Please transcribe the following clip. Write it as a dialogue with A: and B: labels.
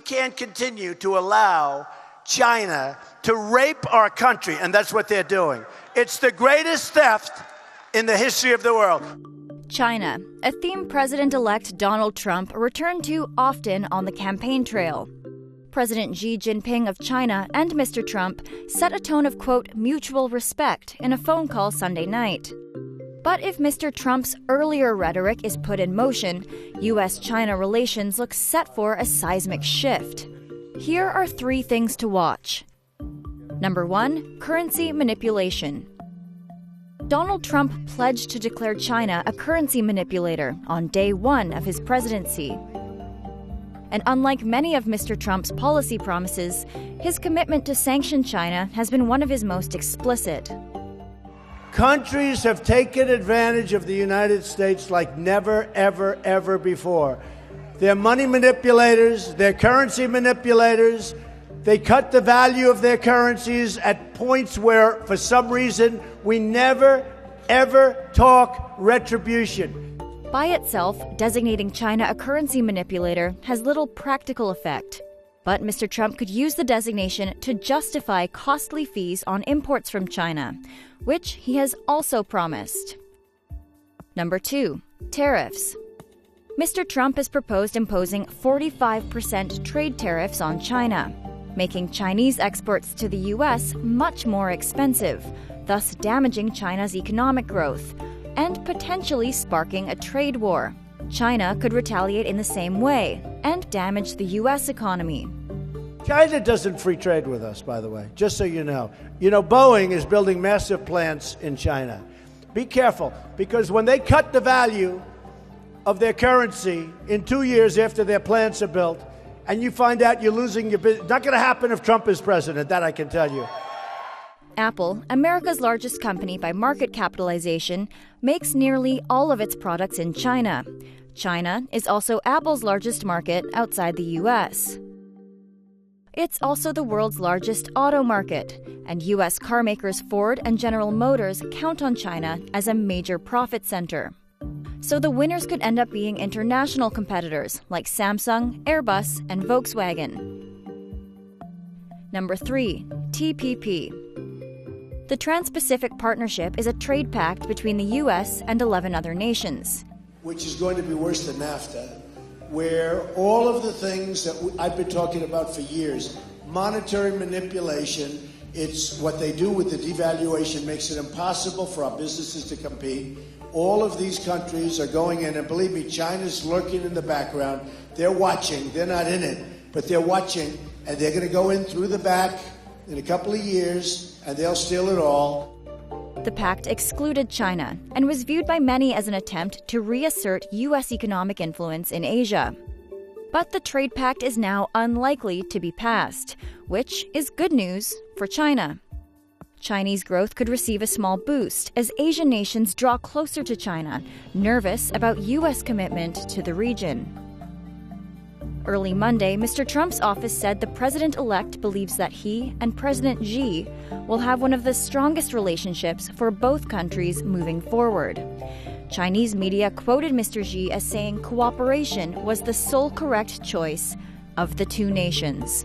A: can't continue to allow China to rape our country, and that's what they're doing. It's the greatest theft in the history of the world.
B: China, a theme President-elect Donald Trump returned to often on the campaign trail. President Xi Jinping of China and Mr. Trump set a tone of, quote, mutual respect in a phone call Sunday night. But if Mr. Trump's earlier rhetoric is put in motion, U.S.-China relations look set for a seismic shift. Here are 3 things to watch. Number 1, currency manipulation. Donald Trump pledged to declare China a currency manipulator on day 1 of his presidency. And unlike many of Mr. Trump's policy promises, his commitment to sanction China has been one of his most explicit.
A: Countries have taken advantage of the United States like never, ever, ever before. They're money manipulators, they're currency manipulators. They cut the value of their currencies at points where, for some reason, we never, ever talk retribution.
B: By itself, designating China a currency manipulator has little practical effect. But Mr. Trump could use the designation to justify costly fees on imports from China, which he has also promised. Number 2, tariffs. Mr. Trump has proposed imposing 45% trade tariffs on China, making Chinese exports to the U.S. much more expensive, thus damaging China's economic growth and potentially sparking a trade war. China could retaliate in the same way and damage the U.S. economy.
A: China doesn't free trade with us, by the way, just so you know. You know, Boeing is building massive plants in China. Be careful, because when they cut the value of their currency in 2 years after their plants are built, and you find out you're losing your business, not going to happen if Trump is president, that I can tell you.
B: Apple, America's largest company by market capitalization, makes nearly all of its products in China. China is also Apple's largest market outside the U.S. It's also the world's largest auto market, and U.S. carmakers Ford and General Motors count on China as a major profit center. So the winners could end up being international competitors like Samsung, Airbus, and Volkswagen. Number 3, TPP. The Trans-Pacific Partnership is a trade pact between the U.S. and 11 other nations.
C: Which is going to be worse than NAFTA, where all of the things that I've been talking about for years, monetary manipulation, it's what they do with the devaluation makes it impossible for our businesses to compete. All of these countries are going in, and believe me, China's lurking in the background. They're watching. They're not in it, but they're watching, and they're going to go in through the back in a couple of years, and they'll steal it all.
B: The pact excluded China and was viewed by many as an attempt to reassert U.S. economic influence in Asia. But the trade pact is now unlikely to be passed, which is good news for China. Chinese growth could receive a small boost as Asian nations draw closer to China, nervous about U.S. commitment to the region. Early Monday, Mr. Trump's office said the president-elect believes that he and President Xi will have one of the strongest relationships for both countries moving forward. Chinese media quoted Mr. Xi as saying cooperation was the sole correct choice of the two nations.